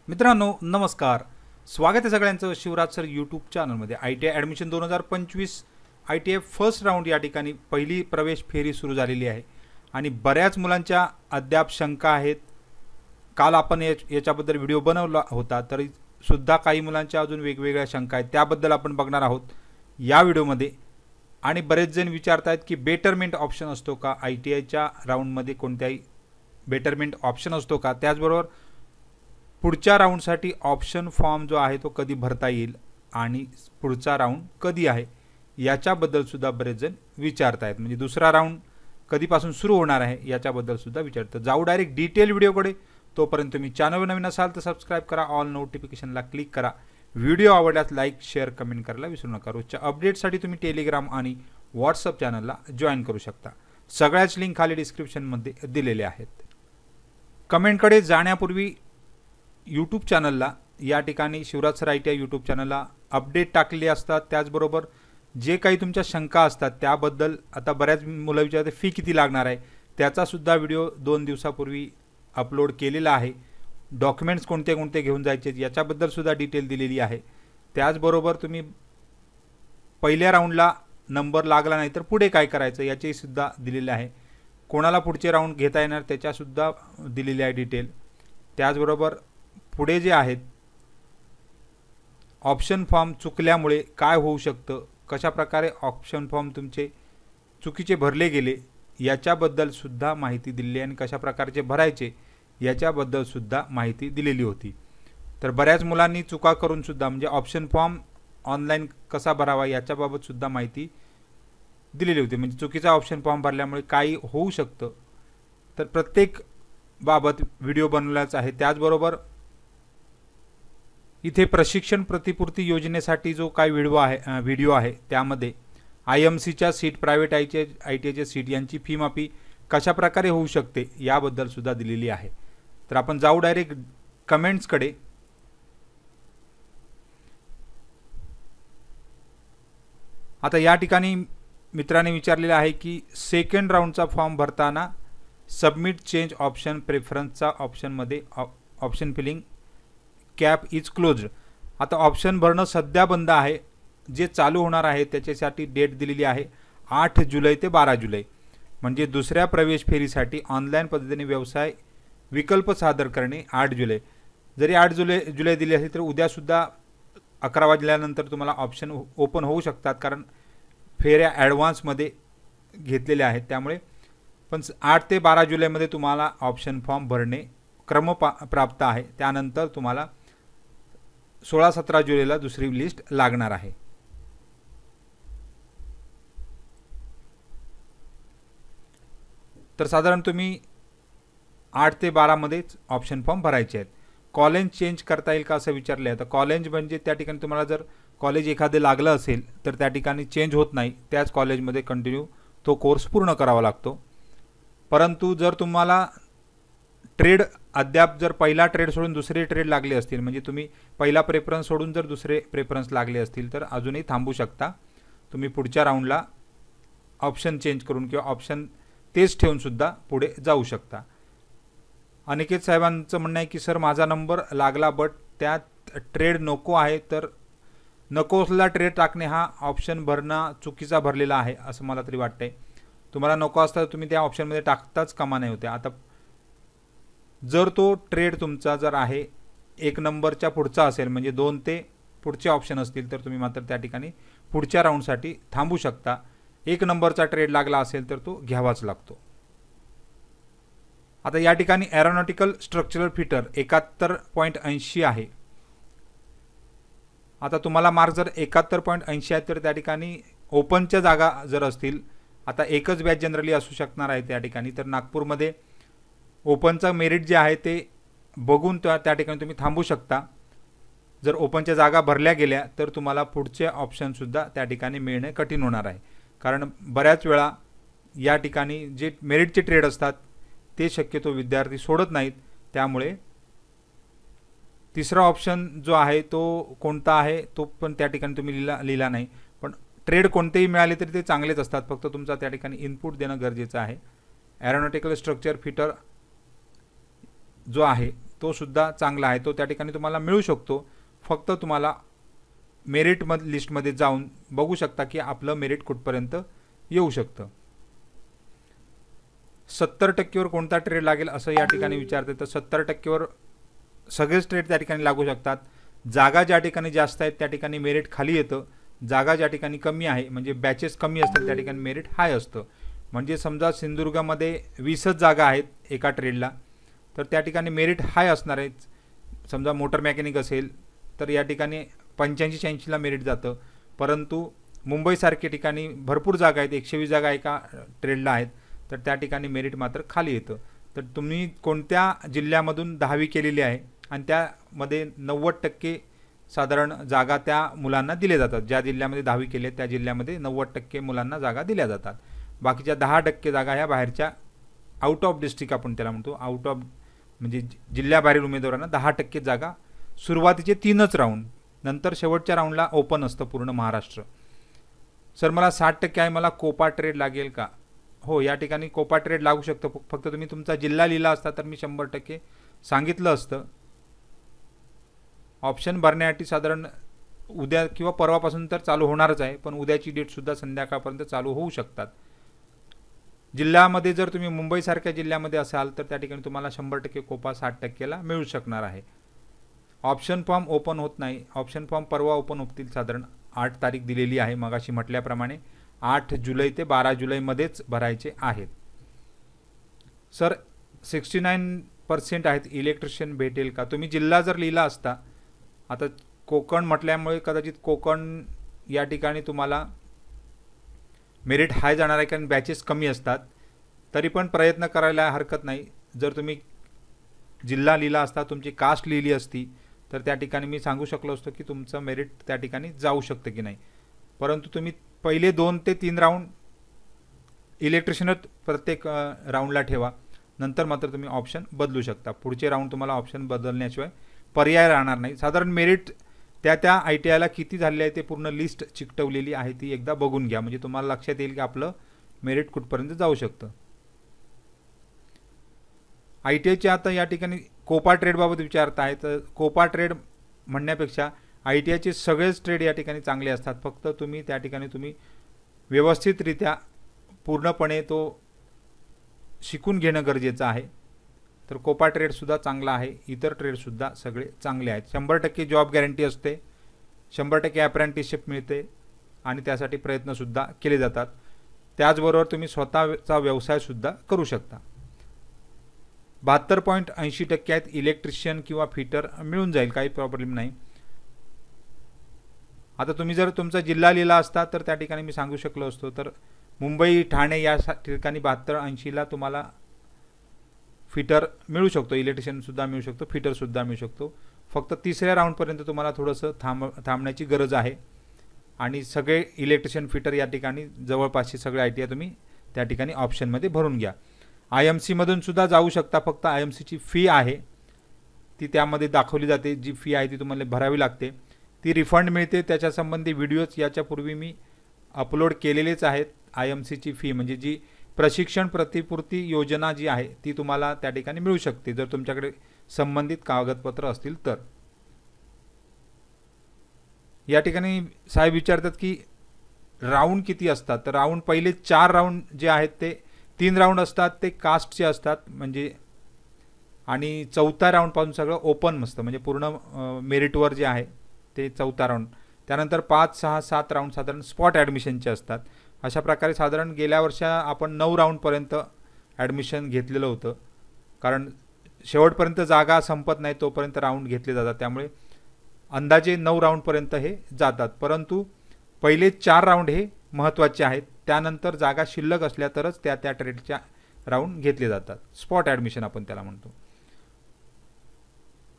मित्रांनो नमस्कार, स्वागत आहे सगळ्यांचं शिवराज सर यूट्यूब चॅनलमध्ये। ITI admission 2025 ITI first round या ठिकाणी पहिली प्रवेश फेरी सुरू झालेली आहे आणि बऱ्याच मुलांच्या अद्याप शंका आहेत। काल आपण याच्याबद्दल व्हिडिओ बनवला होता, तरी सुद्धा काही मुलांच्या अजून वेगवेगळ्या शंका आहेत, त्याबद्दल आपण बघणार आहोत या व्हिडिओमध्ये। आणि बरेच जण विचारतात की बेटरमेंट ऑप्शन असतो का, ITIच्या राऊंडमध्ये कोणत्याही बेटरमेंट ऑप्शन असतो का, त्याचबरोबर पुढच्या राऊंडसाठी ऑप्शन फॉर्म जो आहे तो कधी भरता येईल आणि पुढचा राऊंड कधी आहे याच्याबद्दल सुद्धा बरेच जण विचारत आहेत। म्हणजे दुसरा राऊंड कधीपासून सुरू होणार आहे याच्याबद्दल सुद्धा विचारतात। जाऊ डायरेक्ट डिटेल व्हिडिओकडे। तोपर्यंत तुम्ही चॅनलवर नवीन असाल तर सबस्क्राइब करा, ऑल नोटिफिकेशनला क्लिक करा, व्हिडिओ आवडल्यास लाईक शेअर कमेंट करायला विसरू नका। रोजच्या अपडेटसाठी तुम्ही टेलिग्राम आणि व्हॉट्सअप चॅनलला जॉईन करू शकता, सगळ्याच लिंक खाली डिस्क्रिप्शनमध्ये दिलेले आहेत। कमेंटकडे जाण्यापूर्वी यूट्यूब चॅनलला या ठिकाणी शिवराज सर ITI यूट्यूब चॅनलला अपडेट टाकलेले असतात, त्याचबरोबर जे काही तुमच्या शंका असतात त्याबद्दल आता बऱ्याच मुलं विचारते फी किती लागणार आहे, त्याचा सुद्धा व्हिडिओ 2 दिवसापूर्वी अपलोड केलेला आहे। डॉक्युमेंट्स कोणते कोणते घेऊन जायचे याच्याबद्दल सुद्धा डिटेल दिलेली आहे। त्याचबरोबर तुम्ही पहिल्या राऊंडला नंबर लागला नाही तर पुढे काय करायचं याचे सुद्धा दिलेले आहे। कोणाला पुढचे राऊंड घेता येणार त्याच्या सुद्धा दिलेली आहे डिटेल। त्याचबरोबर पुढे जे आहेत ऑप्शन फॉर्म चुकल्यामुळे काय होऊ शकतं, कशा प्रकारे ऑप्शन फॉर्म तुमचे चुकीचे भरले गेले याच्याबद्दल सुद्धा माहिती दिलेली आहे आणि कशा प्रकारचे भरायचे याच्याबद्दल सुद्धा माहिती दिलेली होती। तर बऱ्याच मुलांनी चुका करून सुद्धा म्हणजे ऑप्शन फॉर्म ऑनलाईन कसा भरावा याच्याबाबत सुद्धा माहिती दिलेली होती। म्हणजे चुकीचा ऑप्शन फॉर्म भरल्यामुळे काही होऊ शकतं, तर प्रत्येक बाबत व्हिडिओ बनवलाच आहे। त्याचबरोबर इथे प्रशिक्षण प्रतिपूर्ती योजनेसाठी जो काही व्हिडिओ आहे त्यामध्ये IMCच्या सीट, प्रायव्हेट ITIच्या सीट यांची फी माफी कशा प्रकारे होऊ शकते याबद्दल सुद्धा दिलेली आहे। तर आपण जाऊ डायरेक्ट कमेंट्सकडे। आता या ठिकाणी मित्रांनी विचारलेले आहे की सेकंड राऊंडचा फॉर्म भरताना सबमिट चेंज ऑप्शन प्रेफरन्सचा ऑप्शनमध्ये option filling cap is closed. आता ऑप्शन भरणं सध्या बंद आहे, जे चालू होणार आहे त्याच्यासाठी डेट दिलेली आहे 8 जुलै ते 12 जुलै। म्हणजे दुसऱ्या प्रवेश फेरीसाठी ऑनलाईन पद्धतीने व्यवसाय विकल्प सादर करणे 8 जुलै। जरी 8 जुलै दिली असेल तर उद्यासुद्धा 11 वाजल्यानंतर तुम्हाला ऑप्शन ओपन होऊ शकतात, कारण फेऱ्या ॲडव्हान्समध्ये घेतलेल्या आहेत। त्यामुळे पण 8 ते 12 जुलैमध्ये तुम्हाला ऑप्शन फॉर्म भरणे क्रमप्राप्त आहे। त्यानंतर तुम्हाला 16-17 जुलैला दुसरी लिस्ट लागणार आहे। तर साधारण तुम्ही 8 ते 12 मध्येच ऑप्शन फॉर्म भरायचे आहेत। कॉलेज चेंज करता येईल का असं विचारले आहे। तर कॉलेज म्हणजे त्या ठिकाणी तुम्हाला जर कॉलेज एखादे लागलं असेल तर त्या ठिकाणी चेंज होत नाही, त्याच कॉलेजमध्ये कंटिन्यू तो कोर्स पूर्ण करावा लागतो। परंतु जर तुम्हाला ट्रेड अद्याप जर पहिला ट्रेड सोडून दुसरे ट्रेड लागले असतील, म्हणजे तुम्ही पहिला प्रेफरन्स सोडून जर दुसरे प्रेफरन्स लागले असतील तर अजूनही थांबू शकता। तुम्ही पुढच्या राऊंडला ऑप्शन चेंज करून किंवा ऑप्शन तेच ठेवून सुद्धा पुढे जाऊ शकता। अनिकेत साहेबांचं म्हणणं आहे की सर माझा नंबर लागला बट त्यात ट्रेड नको आहे, तर नको असलेला ट्रेड टाकणे हा ऑप्शन भरणं चुकीचा भरलेला आहे असं मला तरी वाटतंय। तुम्हाला नको असता तुम्ही त्या ऑप्शनमध्ये टाकताच कामा नाही होते। आता जर तो ट्रेड तुमचा जर आहे 1 नंबरच्या पुढचा असेल, म्हणजे 2 ते पुढचे ऑप्शन असतील, तर तुम्ही मात्र त्या ठिकाणी पुढच्या राऊंडसाठी थांबू शकता। 1 नंबरचा ट्रेड लागला असेल तर तो घ्यावाच लागतो। आता या ठिकाणी एरोनॉटिकल स्ट्रक्चरल फिटर 71.80 आहे। आता तुम्हाला मार्क जर 71.80 आहे तर त्या ठिकाणी ओपनच्या जागा जर असतील, आता एकच बॅच जनरली असू शकणार आहे त्या ठिकाणी, तर नागपूरमध्ये ओपनचा मेरिट जे आहे ते बघून त्या ठिकाणी तुम्ही थांबू शकता। जर ओपनच्या जागा भरल्या गेल्या तर तुम्हाला पुढचे ऑप्शनसुद्धा त्या ठिकाणी मिळणे कठीण होणार आहे, कारण बऱ्याच वेळा या ठिकाणी जे मेरिटचे ट्रेड असतात ते शक्यतो विद्यार्थी सोडत नाहीत। त्यामुळे तिसरा ऑप्शन जो आहे तो कोणता आहे तो पण त्या ठिकाणी तुम्ही लिहिला नाही, पण ट्रेड कोणतेही मिळाले तरी ते चांगलेच असतात, फक्त तुमचा त्या ठिकाणी इनपुट देणं गरजेचं आहे। एरोनॉटिकल स्ट्रक्चर फिटर जो आहे तो सुद्धा चांगला आहे, तो त्या ठिकाणी तुम्हाला मिळू शकतो. फक्त तुम्हाला मेरिट लिस्टमध्ये जाऊन बघू शकता की आपलं मेरिट कुठपर्यंत येऊ शकतं. 70% कोणता ट्रेड लागेल असं या ठिकाणी विचारते, तर 70% सगळेच ट्रेड त्या ठिकाणी लागू शकतात. जागा ज्या ठिकाणी जास्त आहेत त्या ठिकाणी मेरिट खाली येतं, जागा ज्या ठिकाणी कमी आहे म्हणजे बॅचेस कमी असतात त्या ठिकाणी मेरिट हाय असतं. म्हणजे समजा सिंधुदुर्गामध्ये 20च जागा आहेत एका ट्रेडला, तर त्या ठिकाणी मेरिट हाय असणार आहे. समजा मोटर मेकॅनिक असेल तर या ठिकाणी 85-86ला मेरिट जातं. परंतु मुंबईसारख्या ठिकाणी भरपूर जागा आहेत, 120 जागा एका ट्रेडला आहेत, तर त्या ठिकाणी मेरिट मात्र खाली येतं. तर तुम्ही कोणत्या जिल्ह्यामधून 10वी केलेली आहे आणि त्यामध्ये 90% साधारण जागा त्या मुलांना दिल्या जातात. ज्या जिल्ह्यामध्ये 10वी केली आहे त्या जिल्ह्यामध्ये 90% मुलांना जागा दिल्या जातात. बाकीच्या 10% जागा ह्या बाहेरच्या आउट ऑफ डिस्ट्रिक्ट आपण त्याला म्हणतो, आउट ऑफ म्हणजे जिल्ह्याबाहेरील उमेदवारांना 10% जागा. सुरुवातीचे 3च राऊंड, नंतर शेवटच्या राऊंडला ओपन असतं पूर्ण महाराष्ट्र. सर मला 60% आहे, मला कोपा ट्रेड लागेल का? हो, या ठिकाणी कोपा ट्रेड लागू शकतं. फक्त तुम्ही तुमचा जिल्हा लिहिला असता तर मी 100% सांगितलं असतं. ऑप्शन भरण्यासाठी साधारण उद्या किंवा परवापासून तर चालू होणारच आहे, पण उद्याची डेटसुद्धा संध्याकाळपर्यंत चालू होऊ शकतात. जिल्ह्यामध्ये जर तुम्ही मुंबईसारख्या जिल्ह्यामध्ये असाल तर त्या ठिकाणी तुम्हाला 100% कोपा 60%ला मिळू शकणार आहे. ऑप्शन फॉर्म ओपन होत नाही, ऑप्शन फॉर्म परवा ओपन होतील. साधारण 8 तारीख दिलेली आहे मगाशी म्हटल्याप्रमाणे, 8 जुलै ते 12 जुलैमध्येच भरायचे आहेत. सर 69% आहेत, इलेक्ट्रिशियन भेटेल का? तुम्ही जिल्हा जर लिहिला असता, आता कोकण म्हटल्यामुळे कदाचित कोकण या ठिकाणी तुम्हाला मेरिट हाय जाणार आहे कारण बॅचेस कमी असतात, तरी पण प्रयत्न करायला हरकत नाही. जर तुम्ही जिल्हा लिहिला असता, तुमची कास्ट लिहिली असती, तर त्या ठिकाणी मी सांगू शकलो असतो की तुमचं मेरिट त्या ठिकाणी जाऊ शकतं की नाही. परंतु तुम्ही पहिले 2 ते 3 राऊंड इलेक्ट्रिशियनच प्रत्येक राऊंडला ठेवा, नंतर मात्र तुम्ही ऑप्शन बदलू शकता. पुढचे राऊंड तुम्हाला ऑप्शन बदलण्याशिवाय पर्याय राहणार नाही. साधारण मेरिट त्या ITIला किती झालेले आहे ते पूर्ण लिस्ट चिकटवलेली आहे, ती एकदा बघून घ्या म्हणजे तुम्हाला लक्षात येईल की आपलं मेरिट कुठपर्यंत जाऊ शकतं. ITIचे आता या ठिकाणी कोपा ट्रेडबाबत विचारत आहे, तर कोपा ट्रेड म्हणण्यापेक्षा ITIचे सगळेच ट्रेड या ठिकाणी चांगले असतात. फक्त तुम्ही त्या ठिकाणी तुम्ही व्यवस्थितरित्या पूर्णपणे तो शिकून घेणं गरजेचं आहे. तर कोपा ट्रेडसुद्धा चांगला आहे, इतर ट्रेडसुद्धा सगळे चांगले आहेत. 100% जॉब गॅरंटी असते, 100% अप्रेंटिसशिप मिळते आणि त्यासाठी प्रयत्नसुद्धा केले जातात. त्याचबरोबर तुम्ही स्वतःचा व्यवसायसुद्धा करू शकता. 72.80% आहेत, इलेक्ट्रिशियन किंवा फिटर मिळून जाईल, काही प्रॉब्लेम नाही. आता तुम्ही जर तुमचा जिल्हा लिहिला असता तर त्या ठिकाणी मी सांगू शकलो असतो, तर मुंबई ठाणे या ठिकाणी 72-80ला तुम्हाला फिटर मिळू शकतो, इलेक्ट्रिशियनसुद्धा मिळू शकतो, फिटरसुद्धा मिळू शकतो. फक्त 3ऱ्या राऊंडपर्यंत तुम्हाला थोडंसं थांबण्याची गरज आहे आणि सगळे इलेक्ट्रिशियन फिटर या ठिकाणी जवळपासचे सगळे ITI तुम्ही त्या ठिकाणी ऑप्शनमध्ये भरून घ्या. IMCमधून सुद्धा जाऊ शकता, फक्त IMCची फी आहे ती त्यामध्ये दाखवली जाते, जी फी आहे ती तुम्हाला भरावी लागते, ती रिफंड मिळते. त्याच्यासंबंधी व्हिडिओज याच्यापूर्वी मी अपलोड केलेलेच आहेत. IMCची फी म्हणजे जी प्रशिक्षण प्रतिपूर्ती योजना जी आहे ती तुम्हाला त्या ठिकाणी मिळू शकते जर तुमच्याकडे संबंधित कागदपत्र असतील तर. या ठिकाणी साहेब विचारतात की राऊंड किती असतात, तर राऊंड पहिले 4 राऊंड जे आहेत ते 3 राऊंड असतात ते कास्टचे असतात म्हणजे, आणि 4थ्या राऊंडपासून सगळं ओपन असतं म्हणजे पूर्ण मेरिटवर जे आहे ते 4था राऊंड. त्यानंतर 5, 6, 7 राऊंड साधारण स्पॉट ॲडमिशनचे असतात. अशा प्रकारे साधारण गेल्या वर्षी आपण 9 राऊंडपर्यंत ॲडमिशन घेतलेलं होतं, कारण शेवटपर्यंत जागा संपत नाही तोपर्यंत राऊंड घेतले जातात, त्यामुळे अंदाजे 9 राऊंडपर्यंत हे जातात. परंतु पहिले 4 राऊंड हे महत्त्वाचे आहेत, त्यानंतर जागा शिल्लक असल्या तरच त्या ट्रेडच्या राऊंड घेतले जातात. स्पॉट ॲडमिशन आपण त्याला म्हणतो.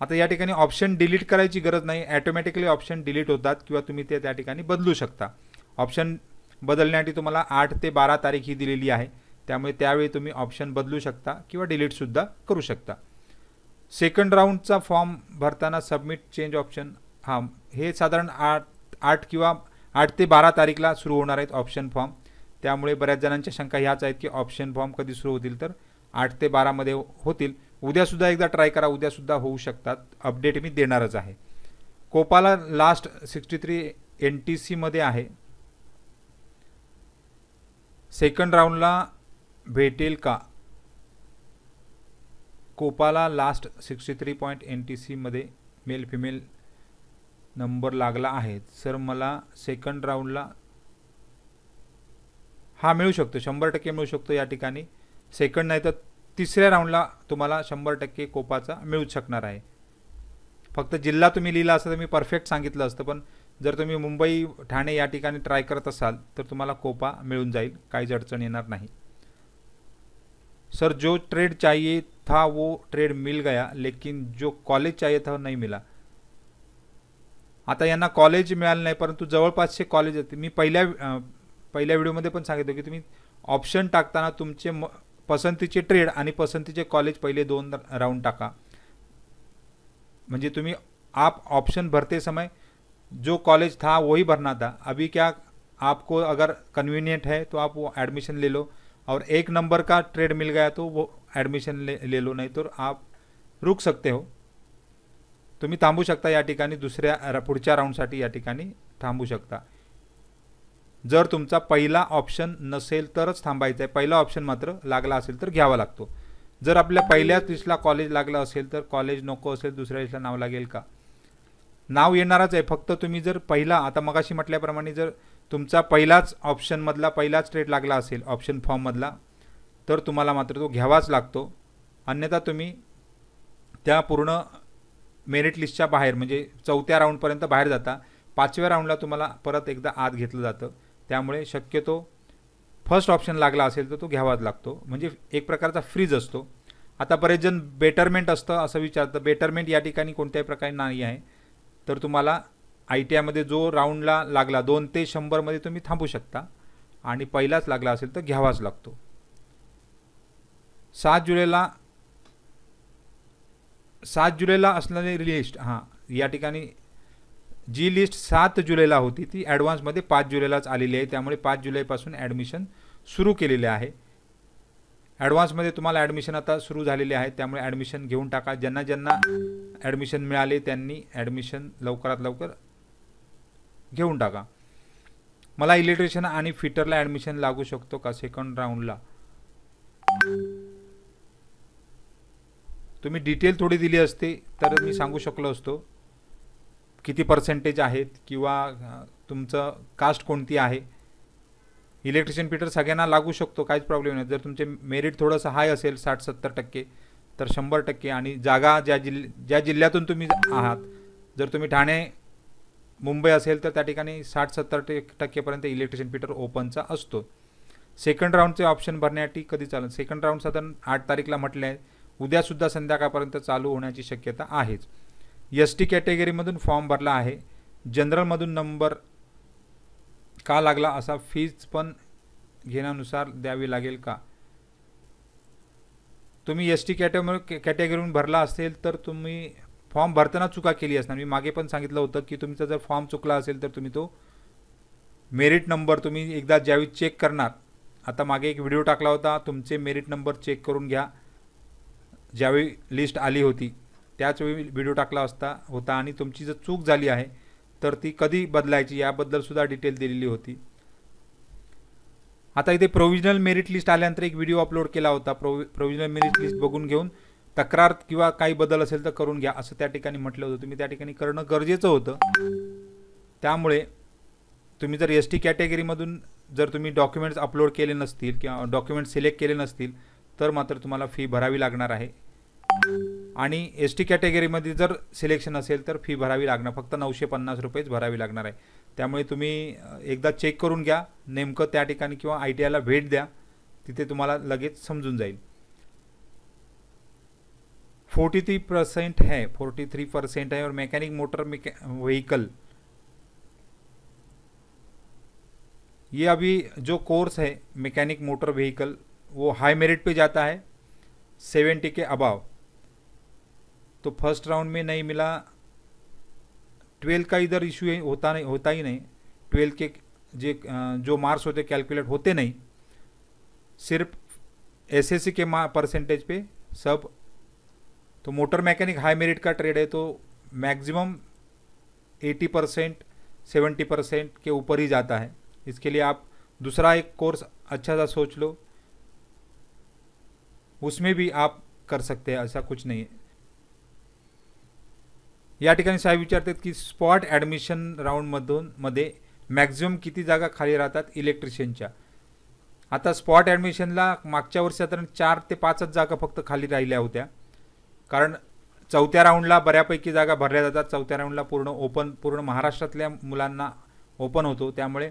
आता या ठिकाणी ऑप्शन डिलीट करायची गरज नाही, ॲटोमॅटिकली ऑप्शन डिलीट होतात किंवा तुम्ही ते त्या ठिकाणी बदलू शकता. ऑप्शन बदलण्यासाठी तुम्हाला 8 ते 12 तारीख ही दिलेली आहे, त्यामुळे त्यावेळी तुम्ही ऑप्शन बदलू शकता किंवा डिलीटसुद्धा करू शकता. सेकंड राऊंडचा फॉर्म भरताना सबमिट चेंज ऑप्शन, हां हे साधारण 8 किंवा 8 ते 12 तारीखला सुरू होणार आहेत ऑप्शन फॉर्म. त्यामुळे बऱ्याच जणांच्या शंका ह्याच आहेत की ऑप्शन फॉर्म कधी सुरू होतील, तर 8 ते 12 मध्ये होतील. उद्यासुद्धा एकदा ट्राय करा, उद्यासुद्धा होऊ शकतात, अपडेट मी देणारच आहे. कोपाला लास्ट 63 NTC मध्ये आहे. सेकंड राऊंडला भेटेल का? कोपाला लास्ट 63 NTC मध्ये मेल फिमेल नंबर लागला आहे. सर मला सेकंड राऊंडला हा मिळू शकतो, 100% मिळू शकतो या ठिकाणी. सेकंड नाही तर तिसऱ्या राऊंडला तुम्हाला 100% कोपाचा मिळूच शकणार आहे. फक्त जिल्हा तुम्ही लिहिला असतं तर मी परफेक्ट सांगितलं असतं, पण जर तुम्ही मुंबई ठाणे या ठिकाणी ट्राय करत असाल तर तुम्हाला कोपा मिळून जाईल, काहीच अडचण येणार नाही. सर जो ट्रेड चाहिए था वो ट्रेड मिल गया, लेकिन जो कॉलेज चाहिए था नहीं मिला. आता यांना कॉलेज मिळालं नाही, परंतु जवळपासचे कॉलेज होते. मी पहिल्या व्हिडिओमध्ये पण सांगितलं की तुम्ही ऑप्शन टाकताना तुमचे पसंतीचे ट्रेड आणि पसंतीचे कॉलेज पहिले 2 राउंड टाका. म्हणजे तुम्ही आप ऑप्शन भरते समय जो कॉलेज था वही भरना था. अभी क्या आपको अगर कन्वीनियंट है तो आप वो एडमिशन ले लो, और 1 नंबर का ट्रेड मिल गया तो वो एडमिशन ले लो, नहीं तो आप रुक सकते हो. तुम्ही थांबू शकता या ठिकाणी, दुसऱ्या पुढच्या राऊंडसाठी या ठिकाणी थांबू शकता. जर तुमचा पहिला ऑप्शन नसेल तरच थांबायचं आहे. पहिला ऑप्शन मात्र लागला असेल तर घ्यावा लागतो. जर आपल्या पहिल्याच लिस्टला कॉलेज लागलं असेल तर कॉलेज नको असेल, दुसऱ्या लिस्टला नाव लागेल का? नाव येणारच आहे. फक्त तुम्ही जर पहिला, आता मगाशी म्हटल्याप्रमाणे, जर तुमचा पहिलाच ऑप्शनमधला पहिलाच ट्रेड लागला असेल ऑप्शन फॉर्ममधला, तर तुम्हाला मात्र तो घ्यावाच लागतो. अन्यथा तुम्ही त्या पूर्ण मेरिट लिस्टच्या बाहेर, म्हणजे 4थ्या राऊंडपर्यंत बाहेर जाता. 5व्या राऊंडला तुम्हाला परत एकदा आत घेतलं जातं. त्यामुळे शक्यतो फर्स्ट ऑप्शन लागला असेल तर तो घ्यावाच लागतो. म्हणजे एक प्रकारचा फ्रीज असतो. आता बरेच जण बेटरमेंट असतं असं विचारतं. बेटरमेंट या ठिकाणी कोणत्याही प्रकारे नाही आहे. तर तुम्हाला ITIमध्ये जो राऊंडला लागला 2 ते 100 मध्ये तुम्ही थांबू शकता, आणि पहिलाच लागला असेल तर घ्यावाच लागतो. 7 जुलैला असलेली लिस्ट, हां या ठिकाणी जी लिस्ट 7 जुलैला होती ती ॲडव्हान्समध्ये 5 जुलैलाच आलेली आहे. त्यामुळे 5 जुलैपासून ॲडमिशन सुरू केलेले आहे. ॲडव्हान्समध्ये तुम्हाला ॲडमिशन आता सुरू झालेले आहे. त्यामुळे ॲडमिशन घेऊन टाका. ज्यांना ॲडमिशन मिळाले त्यांनी ॲडमिशन लवकरात लवकर घेऊन टाका. मला इलेक्ट्रिशियन आणि फिटरला ॲडमिशन लागू शकतो का सेकंड राऊंडला? तुम्ही डिटेल थोडी दिली असते तर मी सांगू शकलो असतो किती पर्सेंटेज आहेत किंवा तुमचं कास्ट कोणती आहे. इलेक्ट्रिशियन फिटर सगळ्यांना लागू शकतो, काहीच प्रॉब्लेम नाही. जर तुमचे मेरिट थोडंसं हाय असेल 60-70% तर 100%. आणि जागा ज्या जिल्ह्यातून तुम्ही आहात, जर तुम्ही ठाणे मुंबई असेल तर त्या ठिकाणी 60-70% इलेक्ट्रिशियन फिटर ओपनचा असतो. सेकंड राऊंडचे ऑप्शन भरण्यासाठी कधी चालेल? सेकंड राऊंड साधारण 8 तारीखला म्हटले आहे. उद्यासुद्धा संध्याकाळपर्यंत चालू होण्याची शक्यता आहेच. ST कॅटेगरीमधून फॉर्म भरला आहे, जनरलमधून नंबर का लागला असा फीज पण घेण्यानुसार द्यावी लागेल का? तुम्ही ST कॅटेगरीतून भरला असेल तर तुम्ही फॉर्म भरताना चुका केली असणार. मी मागे पण सांगितलं होतं की तुमचा जर फॉर्म चुकला असेल तर तुम्ही तो मेरिट नंबर तुम्ही एकदा ज्यावेळी चेक करणार, आता मागे एक व्हिडिओ टाकला होता, तुमचे मेरिट नंबर चेक करून घ्या, ज्यावेळी लिस्ट आली होती त्याचवेळी व्हिडिओ टाकला होता. आणि तुमची जर चूक झाली आहे तर ती कधी बदलायची याबद्दल सुद्धा डिटेल दिलेली होती. आता इथे प्रोव्हिजनल मेरिट लिस्ट आल्यानंतर एक व्हिडिओ अपलोड केला होता. प्रोव्हिजनल मेरिट लिस्ट बघून घेऊन तक्रार किंवा काही बदल असेल तर करून घ्या असं त्या ठिकाणी म्हटलं होतं. तुम्ही त्या ठिकाणी करणं गरजेचं होतं. त्यामुळे तुम्ही जर ST कॅटेगरीमधून जर तुम्ही डॉक्युमेंट्स अपलोड केले नसतील किंवा डॉक्युमेंट सिलेक्ट केले नसतील तर मात्र तुम्हाला फी भरावी लागणार आहे. आणि ST कॅटेगरीमध्ये जर सिलेक्शन असेल तर फी भरावी लागणार, फक्त 950 रुपयेच भरावी लागणार आहे. त्यामुळे तुम्ही एकदा चेक करून घ्या नेमकं त्या ठिकाणी, किंवा ITIला भेट द्या, तिथे तुम्हाला लगेच समजून जाईल. 43% है, 43% है. और मैकेनिक मोटर व्हीकल, ये अभी जो कोर्स है मैकेनिक मोटर व्हीकल वो हाई मेरिट पे जाता है 70 के अबाव. तो फर्स्ट राउंड में नहीं मिला. 12 का इधर इशू होता ही नहीं. 12 के जो मार्क्स होते कैलकुलेट होते नहीं, सिर्फ SSC के परसेंटेज पे सब तो मोटर मैकेनिक हाई मेरिट का ट्रेड है, तो मैक्सिमम 80% 70% के ऊपर ही जाता है। इसके लिए आप दूसरा एक कोर्स अच्छा सा सोच लो, उसमें भी आप कर सकते हैं, ऐसा कुछ नहीं है। या ठिकाणी साहेब विचारतात की स्पॉट ॲडमिशन राऊंडमधून मध्ये मॅक्झिमम किती जागा खाली राहतात इलेक्ट्रिशियनच्या। आता स्पॉट ॲडमिशनला मागच्या वर्षी साधारण 4 ते 5च जागा फक्त खाली राहिल्या होत्या, कारण चौथ्या राऊंडला बऱ्यापैकी जागा भरल्या जातात। चौथ्या राऊंडला पूर्ण ओपन, पूर्ण महाराष्ट्रातल्या मुलांना ओपन होतो, त्यामुळे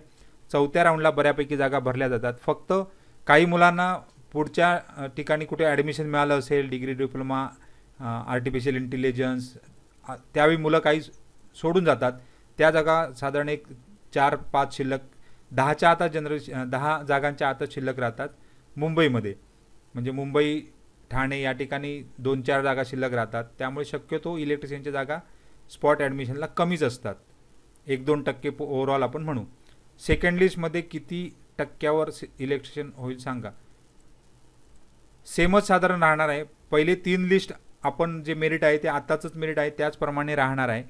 चौथ्या राऊंडला बऱ्यापैकी जागा भरल्या जातात। फक्त काही मुलांना पुढच्या ठिकाणी कुठे ॲडमिशन मिळालं असेल, डिग्री डिप्लोमा आर्टिफिशियल इंटेलिजन्स, त्यावेळी मुलं काही सोडून जातात। त्या जागा साधारण एक 4-5 शिल्लक 10च्या आता 10 जागांच्या आता शिल्लक राहतात मुंबईमध्ये, म्हणजे मुंबई ठाणे या ठिकाणी 2-4 जागा शिल्लक राहतात। त्यामुळे शक्यतो इलेक्ट्रिशियनच्या जागा स्पॉट ॲडमिशनला कमीच असतात, 1-2% ओव्हरऑल आपण म्हणू। सेकंड लिस्टमध्ये किती टक्क्यावर इलेक्ट्रिशियन होईल सांगा। सेमच साधारण राहणार आहे। पहिले 3 लिस्ट आपण जे मेरिट आहे ते आताचंच मेरिट आहे त्याचप्रमाणे राहणार आहे।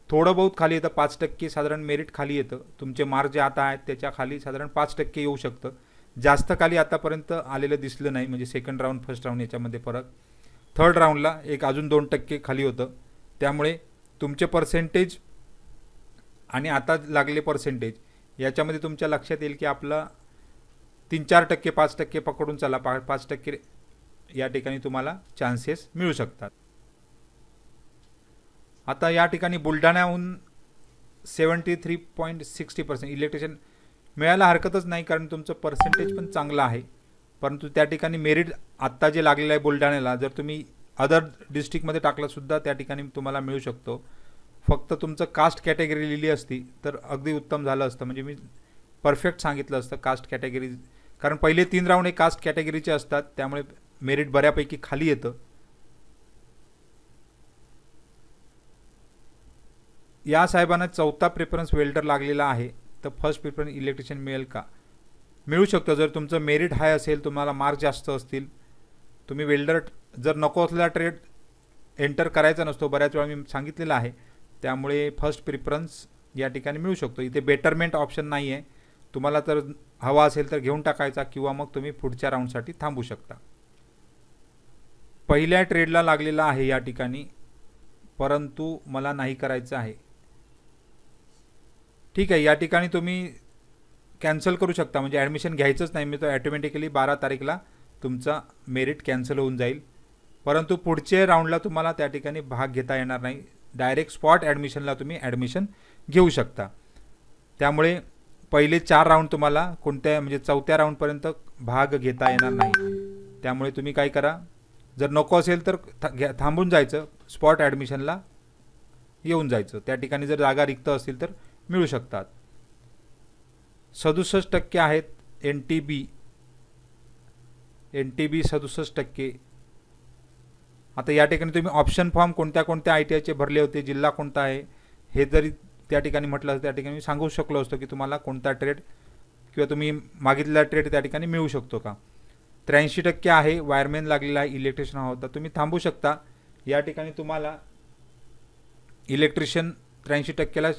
थोडं बहुत खाली येतं, 5% साधारण मेरिट खाली येतं। तुमचे मार्क जे आता आहेत त्याच्या खाली साधारण 5% येऊ शकतं, जास्त खाली आतापर्यंत आलेलं दिसलं नाही, म्हणजे सेकंड राऊंड फर्स्ट राऊंड याच्यामध्ये फरक। थर्ड राऊंडला एक अजून 2% खाली होतं, त्यामुळे तुमचे पर्सेंटेज आणि आता लागले पर्सेंटेज याच्यामध्ये तुमच्या लक्षात येईल की आपला 3-4%, 5% पकडून चला, 5% या ठिकाणी तुम्हाला चान्सेस मिळू शकतात। आता या ठिकाणी बुलढाण्याहून 73.60% इलेक्ट्रिशियन मिळायला हरकतच नाही, कारण तुमचं पर्सेंटेज पण चांगलं आहे। परंतु त्या ठिकाणी मेरिट आत्ता जे लागलेलं आहे बुलढाण्याला, जर तुम्ही अदर डिस्ट्रिक्टमध्ये टाकलं सुद्धा त्या ठिकाणी तुम्हाला मिळू शकतो। फक्त तुमचं कास्ट कॅटेगरी लिहिली असती तर अगदी उत्तम झालं असतं, म्हणजे मी परफेक्ट सांगितलं असतं कास्ट कॅटेगरी, कारण पहिले 3 राऊंड हे कास्ट कॅटेगरीचे असतात, त्यामुळे मेरिट बऱ्यापैकी खाली येतं। या साहेबांना चौथा प्रेफरन्स वेल्डर लागलेला आहे, तर फर्स्ट प्रेफरन्स इलेक्ट्रिशियन मिळेल का? मिळू शकतं, जर तुमचं मेरिट हाय असेल, तुम्हाला मार्क जास्त असतील। तुम्ही वेल्डर जर नको असलेला ट्रेड एंटर करायचा नसतो, बऱ्याच वेळा मी सांगितलेलं आहे, त्यामुळे फर्स्ट प्रेफरन्स या ठिकाणी मिळू शकतो। इथे बेटरमेंट ऑप्शन नाही आहे, तुम्हाला तर हवा असेल तर घेऊन टाकायचा, किंवा मग तुम्ही पुढच्या राऊंडसाठी थांबू शकता। पहिल्या ट्रेडला लागलेला आहे या ठिकाणी, परंतु मला नाही करायचं आहे। ठीक आहे, या ठिकाणी तुम्ही कॅन्सल करू शकता, म्हणजे ॲडमिशन घ्यायचंच नाही, मी तो ॲटोमॅटिकली 12 तारीखला तुमचा मेरिट कॅन्सल होऊन जाईल। परंतु पुढच्या राऊंडला तुम्हाला त्या ठिकाणी भाग घेता येणार नाही, डायरेक्ट स्पॉट ॲडमिशनला तुम्ही ॲडमिशन घेऊ शकता। त्यामुळे पहिले 4 राऊंड तुम्हाला कोणत्या, म्हणजे चौथ्या राऊंडपर्यंत भाग घेता येणार नाही। त्यामुळे तुम्ही काय करा, जर नको असेल तर थांबून जायचं, स्पॉट ॲडमिशनला येऊन जायचं। त्या ठिकाणी जर जागा रिक्त असतील तर मिळू शकतात। 67% आहेत NTB 67%। आता या ठिकाणी तुम्ही ऑप्शन फॉर्म कोणत्या कोणत्या ITIचे भरले होते, जिल्हा कोणता आहे हे जरी त्या ठिकाणी म्हटलं असतं, त्या ठिकाणी मी सांगू शकलो असतो की तुम्हाला कोणता ट्रेड किंवा तुम्ही मागितलेला ट्रेड त्या ठिकाणी मिळू शकतो का। 83% आहे वायरमॅन लागलेला आहे, इलेक्ट्रिशियन हा होता, तुम्ही थांबू शकता। या ठिकाणी तुम्हाला इलेक्ट्रिशियन 83%ला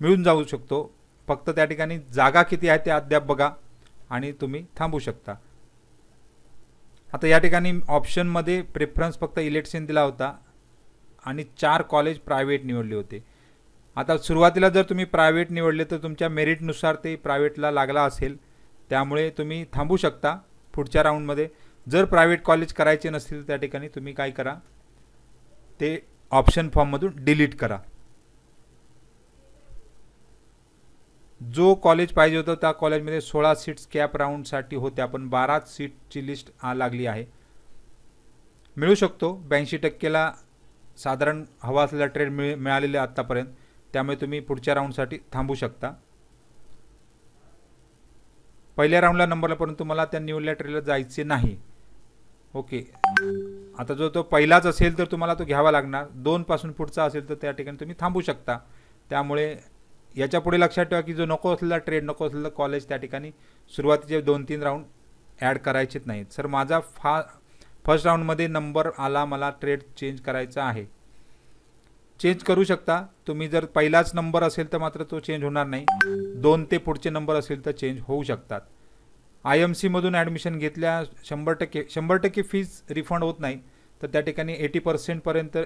मिळून जाऊ शकतो, फक्त त्या ठिकाणी जागा किती आहे ते अद्याप बघा आणि तुम्ही थांबू शकता। आता या ठिकाणी ऑप्शनमध्ये प्रेफरन्स फक्त इलेक्ट्रिशियन दिला होता आणि 4 कॉलेज प्रायव्हेट निवडले होते। आता सुरुवातीला जर तुम्ही प्रायव्हेट निवडले तर तुमच्या मेरिटनुसार ते प्रायव्हेटला लागला असेल, त्यामुळे तुम्ही थांबू शकता पुढच्या राऊंडमध्ये। जर प्रायव्हेट कॉलेज करायचे नसतील तर त्या ठिकाणी तुम्ही काय करा, ते ऑप्शन फॉर्ममधून डिलीट करा। जो कॉलेज पाहिजे होतं त्या कॉलेजमध्ये 16 सीट्स कॅप राऊंडसाठी होत्या, पण 12 सीटची लिस्ट लागली आहे। मिळू शकतो, 82%ला साधारण हवा असलेला ट्रेड मिळालेला आत्तापर्यंत, त्यामुळे तुम्ही पुढच्या राऊंडसाठी थांबू शकता। पहिल्या राऊंडला नंबरला, परंतु मला त्या निवडलेल्या ट्रेडला जायचे नाही। ओके, आता जो तो पहिलाच असेल तर तुम्हाला तो घ्यावा लागणार, 2 पासून पुढचा असेल तर त्या ठिकाणी तुम्ही थांबू शकता। त्यामुळे याच्या पुढे लक्षात ठेवा की जो नको असलेला ट्रेड, नको असलेलं कॉलेज त्या ठिकाणी सुरुवातीचे 2-3 राऊंड ॲड करायचेच नाहीत। सर माझा फर्स्ट राऊंडमध्ये नंबर आला, मला ट्रेड चेंज करायचा आहे, चेंज करू शकता तुम्ही. जर पहिलाच नंबर असेल तर मात्र तो चेंज होणार नाही. 2 ते पुढचे नंबर असेल तर चेंज होऊ शकतात. IMC मधून ॲडमिशन घेतल्या 100% फीज रिफंड होत नाही, तर त्या ठिकाणी 80% पर्यंत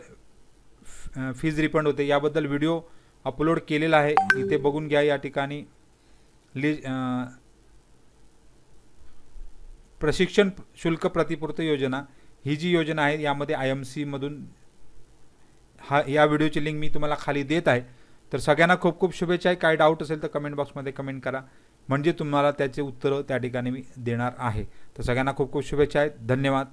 फीज रिफंड होते. याबद्दल व्हिडिओ अपलोड केलेला आहे, इथे बघून घ्या. या ठिकाणी प्रशिक्षण शुल्क प्रतिपूर्ती योजना ही जी योजना आहे, यामध्ये IMC मधून या व्हिडिओची लिंक मी तुम्हाला खाली देत आहे. तर सगळ्यांना खूप खूप शुभेच्छा आहे. काय डाऊट असेल तर कमेंट बॉक्समध्ये कमेंट करा, म्हणजे तुम्हाला त्याचे उत्तरं त्या ठिकाणी मी देणार आहे. तर सगळ्यांना खूप खूप शुभेच्छा आहेत. धन्यवाद.